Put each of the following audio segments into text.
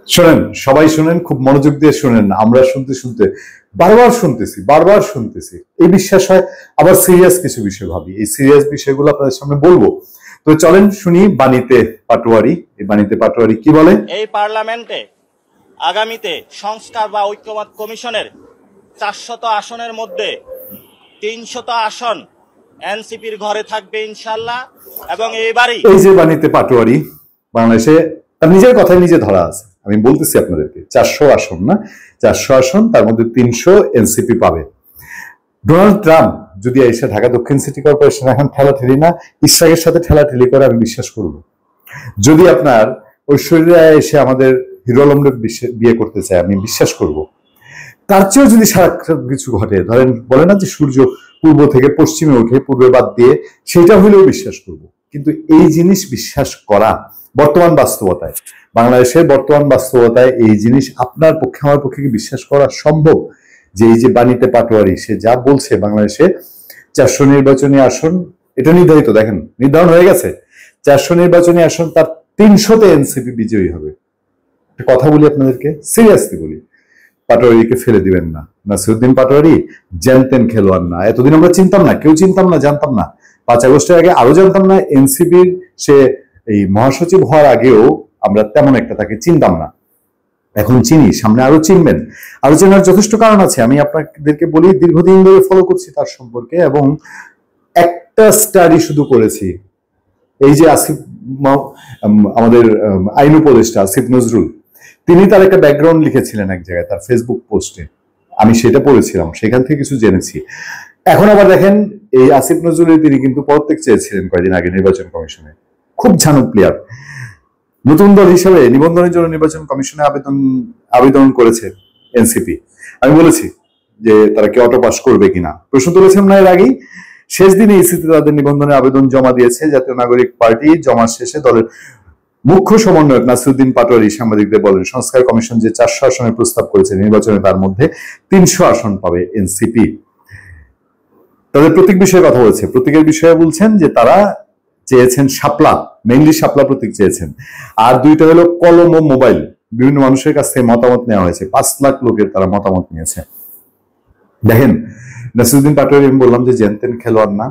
শোনেন, সবাই শোনেন, খুব মনোযোগ দিয়ে শোনেন। আমরা শুনতে শুনতে বারবার শুনতেছি, এই বিশ্বাস হয়। আবার সিরিয়াস কিছু বিষয় ভাবি, এই সিরিয়াস বিষয়গুলো আপনাদের সামনে বলবো। তো চলেন শুনি বাণীতে পাটোয়ারি। এই বাণীতে পাটোয়ারি কি বলে? এই পার্লামেন্টে আগামীতে সংস্কার বা ঐক্যমত কমিশনের 400 আসনের মধ্যে 300 আসন এনসিপির ঘরে থাকবে ইনশাল্লাহ। এবং এইবারই এই যে বাণীতে পাটোয়ারি বাংলাদেশে তার নিজের কথায় নিজে ধরা আছে। আমি বলতেছি আপনাদেরকে 400 আসন না, 400 আসন, তার মধ্যে 300 এনসিপি পাবে। ডোনাল্ড ট্রাম্প যদি এসে ঢাকা দক্ষিণ সিটি কর্পোরেশন এখন ঠেলাঠেলি না, ইসরায়েলের সাথে ঠেলাঠেলি করে, আমি বিশ্বাস করব। যদি আপনার ঐশ্বর্যা এসে আমাদের হিরো আলমকে বিয়ে করতে চায়, আমি বিশ্বাস করব। তার চেয়েও যদি সারা কিছু ঘটে, ধরেন বলে না যে সূর্য পূর্ব থেকে পশ্চিমে ওঠে, পূর্বে বাদ দিয়ে, সেটা হলেও বিশ্বাস করব। কিন্তু এই জিনিস বিশ্বাস করা বর্তমান বাস্তবতায়, বাংলাদেশের বর্তমান বাস্তবতায় এই জিনিস আপনার পক্ষে আমার পক্ষে কি বিশ্বাস করা সম্ভব? যে এই যে বাণীতে পাটোয়ারি সে যা বলছে, বাংলাদেশে 400 নির্বাচনী আসন, এটা নির্ধারিত, দেখেন নির্ধারণ হয়ে গেছে। 400 নির্বাচনী আসন, তার 300তে এনসিপি বিজয়ী হবে। কথা বলি আপনাদেরকে, সিরিয়াসলি বলি, পাটোয়ারিকে ফেলে দিবেন না। নাসিরউদ্দিন পাটোয়ারি জানতেন খেলোয়াড় না। এতদিন আমরা চিনতাম না, কেউ চিনতাম না, জানতাম না। 5 আগস্টের আগে আরো জানতাম না। এনসিপির সে এই মহাসচিব হওয়ার আগেও আমরা তেমন একটা তাকে চিনতাম না। এখন চিনি, সামনে আরো চিনবেন। আরো চেনার যথেষ্ট কারণ আছে। আমি আপনাদেরকে বলি, দীর্ঘদিন ধরে ফলো করছি তার সম্পর্কে, এবং একটা স্টাডি শুধু করেছি। এই যে আসিফ, আমাদের আইন উপদেষ্টা আসিফ নজরুল, তিনি তার একটা ব্যাকগ্রাউন্ড লিখেছিলেন এক জায়গায় তার ফেসবুক পোস্টে, আমি সেটা পড়েছিলাম, সেখান থেকে কিছু জেনেছি। এখন আবার দেখেন, এই আসিফ নজরুল তিনি কিন্তু পদত্যাগ চেয়েছিলেন কয়েকদিন আগে নির্বাচন কমিশনে। খুব ঝানু প্লেয়ার, নতুন দল হিসেবে নিবন্ধনের জন্য নির্বাচন কমিশনে আবেদন করেছে এনসিপি। আমি বলেছি যে তারা কি অটো পাস করবে কিনা, প্রশ্ন তুলেছিলাম না এর আগেই। শেষ দিনে ইসিতে তাদের নিবন্ধনের আবেদন জমা দিয়েছে জাতীয় নাগরিক পার্টি। জমা শেষে দলের মুখ্য সমন্বয়ক নাসিরউদ্দিন পাটোয়ারি সাংবাদিকদের বলেন, সংস্কার কমিশন যে 400 আসনের প্রস্তাব করেছে নির্বাচনে, তার মধ্যে 300 আসন পাবে এনসিপি। তাদের প্রতীক বিষয়ে কথা বলছে, প্রতীকের বিষয়ে বলছেন যে তারা চেয়েছেন শাপলা, মেইনলি শাপলা প্রতীক চেয়েছেন। আর দুইটা হলো কলম ও মোবাইল। বিভিন্ন মানুষের কাছ থেকে মতামত নেওয়া হয়েছে, 5 লাখ লোকের তারা মতামত নিয়েছে। দেখেন, নাসিরউদ্দিন পাটোয়ারি, আমি বললাম যে জানতেন খেলোয়াড় না।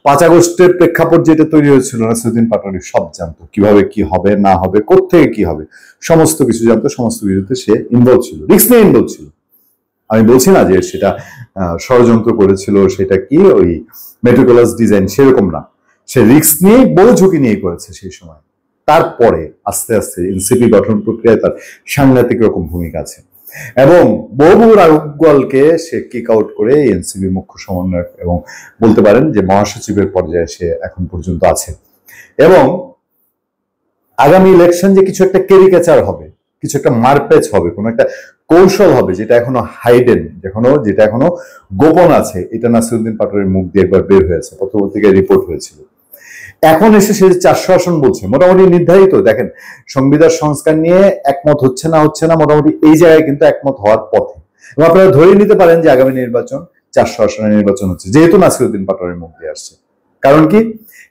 5 আগস্টের প্রেক্ষাপট যেটা তৈরি হয়েছিল, নাসিরউদ্দিন পাটোয়ারি সব জানতো, কিভাবে কি হবে না হবে, কোত্থেকে কি হবে, সমস্ত কিছু জানতো, সমস্ত কিছুতে সে ইনভলভ ছিল, রিস্ক নিয়ে ইনভলভ ছিল। আমি বলছি না যে সেটা ষড়যন্ত্র করেছিল, সেটা কি ওই মেট্রিকুলাস ডিজাইন, সেরকম না। সে রিস্ক নিয়ে, বড় ঝুঁকি নিয়ে করেছে সেই সময়। তারপরে আস্তে আস্তে এনসিপি গঠন প্রক্রিয়ায় তার সাংঘাতিক রকম ভূমিকা আছে, এবং বহু রাঘবকে সে কিক আউট করে এনসিপি মুখ্য সমন্বয়ক এবং বলতে পারেন যে মহাসচিবের পর্যায়ে সে এখন পর্যন্ত আছে। এবং আগামী ইলেকশন যে কিছু একটা ক্যারিকেচার হবে, কিছু একটা মারপ্যাচ হবে, কোনো একটা কৌশল হবে, যেটা এখনো হাইডেন, যেটা এখনো গোপন আছে, এটা নাসিরউদ্দিন পাটোয়ারির মুখ দিয়ে একবার বের হয়েছে, পত্রপত্রিকায় রিপোর্ট হয়েছিল। এখন এসে সে 400 আসন বলছে, মোটামুটি নির্ধারিত। দেখেন, সংবিধান সংস্কার নিয়ে একমত হচ্ছে না, মোটামুটি এই জায়গায় কিন্তু একমত হওয়ার পথে। এবং আপনারা ধরে নিতে পারেন যে আগামী নির্বাচন 400 আসনের নির্বাচন হচ্ছে, যেহেতু নাসিরউদ্দিন পাটোয়ারির মুখ দিয়ে আসছে। কারণ কি,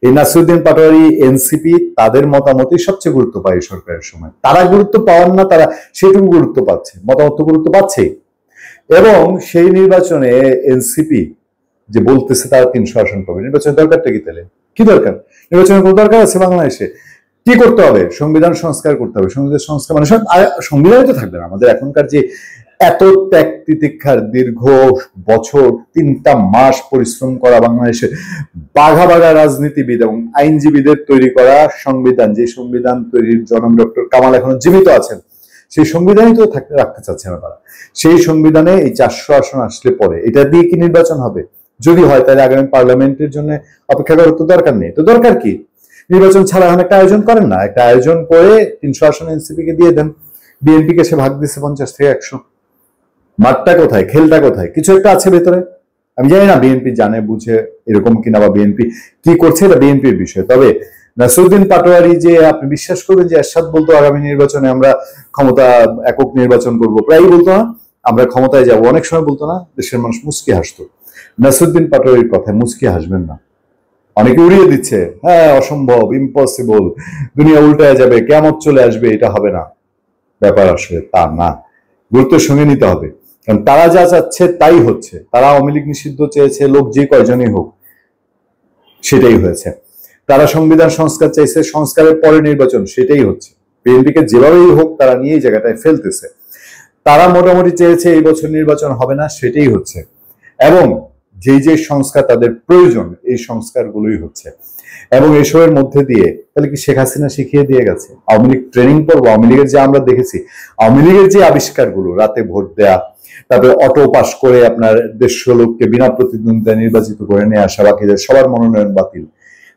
এই নাসিরউদ্দিন পাটোয়ারি, এনসিপি, তাদের মতামতই সবচেয়ে গুরুত্ব পায় সরকারের সময়। তারা গুরুত্ব পাওয়ার না, তারা সেটুকু গুরুত্ব পাচ্ছে, মতামত তো গুরুত্ব পাচ্ছেই। এবং সেই নির্বাচনে এনসিপি যে বলতেছে তারা 300 আসন পাবে, নির্বাচনের দরকারটা কি তাহলে? কি দরকার? নির্বাচনের কোন দরকার আছে বাংলাদেশে? কি করতে হবে? সংবিধান সংস্কার করতে হবে। সংবিধান সংস্কার মানে সংবিধানই তো থাকবে না আমাদের। এখনকার যে এত ত্যাগ তিতিক্ষার দীর্ঘ বছর, 3টা মাস পরিশ্রম করা বাংলাদেশের বাঘা বাঘা রাজনীতিবিদ এবং আইনজীবীদের তৈরি করা সংবিধান, যে সংবিধান তৈরির জনক ডক্টর কামাল এখনো জীবিত আছেন, সেই সংবিধানই তো রাখতে চাচ্ছে না তারা। সেই সংবিধানে এই 400 আসন আসলে পরে এটা দিয়ে কি নির্বাচন হবে? যদি হয় তাহলে আগামী পার্লামেন্টের জন্য অপেক্ষা করার তো দরকার নেই। তো দরকার কি? নির্বাচন ছাড়া এখন একটা আয়োজন করেন না, একটা আয়োজন করে 300 আসন এনসিপি কে দিয়ে দেন। বিএনপি কে সে ভাগ দিচ্ছে 50 থেকে 100। মাঠটা কোথায়, খেলটা কোথায়? কিছু একটা আছে ভেতরে। আমি জানি না বিএনপি জানে বুঝে এরকম কিনা, বা বিএনপি কি করছে, এটা বিএনপির বিষয়। তবে নাসিরউদ্দিন পাটোয়ারি যে, আপনি বিশ্বাস করবেন যে এরশাদ বলতো আগামী নির্বাচনে আমরা ক্ষমতা একক নির্বাচন করব, প্রায়ই বলতো না আমরা ক্ষমতায় যাব, অনেক সময় বলতো না, দেশের মানুষ মুচকি হাসতো। নাসিরউদ্দিন পাটোয়ারির কথায় মুচকি হাসবেন না। অনেকে উড়িয়ে দিচ্ছে, হ্যাঁ অসম্ভব, ইম্পসিবল, দুনিয়া উল্টায় যাবে, কিয়ামত চলে আসবে, এটা হবে না। ব্যাপার আসলে তা না, গুরুত্বের সঙ্গে নিতে হবে। কারণ তারা যা চাচ্ছে তাই হচ্ছে। তারা আওয়ামী লীগ নিষিদ্ধ চেয়েছে, লোক যে কয়জনই হোক, সেটাই হয়েছে। তারা সংবিধান সংস্কার চাইছে, সংস্কারের পরে নির্বাচন, সেটাই হচ্ছে। বিএনপিকে যেভাবেই হোক তারা নিয়ে এই জায়গাটায় ফেলতেছে। তারা মোটামুটি চেয়েছে এই বছর নির্বাচন হবে না, সেটাই হচ্ছে। এবং যেই যে সংস্কার তাদের প্রয়োজন, এই সংস্কারগুলোই হচ্ছে। এবং এসবের মধ্যে দিয়ে তাহলে কি শেখ হাসিনা শিখিয়ে দিয়ে গেছে? আওয়ামী লীগ ট্রেনিং পর্ব, আওয়ামী লীগের যে আমরা দেখেছি, আওয়ামী লীগের যে আবিষ্কারগুলো, রাতে ভোট দেয়া, তারপরে অটো পাস করে আপনার 150 লোককে বিনা প্রতিদ্বন্দ্বিতা নির্বাচিত করে নিয়ে আসা, বাকিদের সবার মনোনয়ন বাতিল,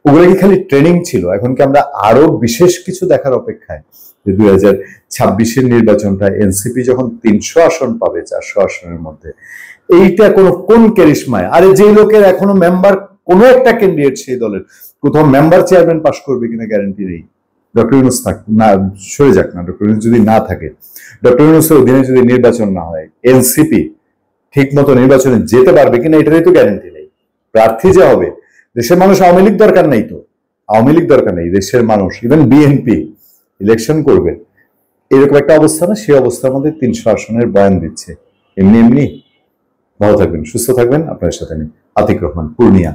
ওগুলো কি খালি ট্রেনিং ছিল? এখন কি আমরা আরো বিশেষ কিছু দেখার অপেক্ষায়? যে 2026-এর নির্বাচনটা এনসিপি যখন 300 আসন পাবে 400 আসনের মধ্যে, এইটা কোন ক্যারিশমায়? আরে যে লোকের এখনো মেম্বার, কোনো একটা ক্যান্ডিডেট সেই দলের কোথাও মেম্বার চেয়ারম্যান পাস করবে কিনা গ্যারান্টি নেই। ডক্টর ইউনূস না সরে যাক না, ডক্টর ইউনূস যদি না থাকে, ডক্টর ইউনূসের অধীনে যদি নির্বাচন না হয়, এনসিপি ঠিক মতো নির্বাচনে যেতে পারবে কিনা এটারই তো গ্যারান্টি নেই। প্রার্থী যে হবে, দেশের মানুষ আওয়ামী লীগ দরকার নেই তো, আওয়ামী লীগ দরকার নেই, দেশের মানুষ ইভেন বিএনপি ইলেকশন করবে, এরকম একটা অবস্থা না? সেই অবস্থার মধ্যে 300 আসনের বয়ান দিচ্ছে এমনি এমনি। ভালো থাকবেন, সুস্থ থাকবেন। আপনার সাথে আমি আতিক রহমান, পূর্ণিয়া।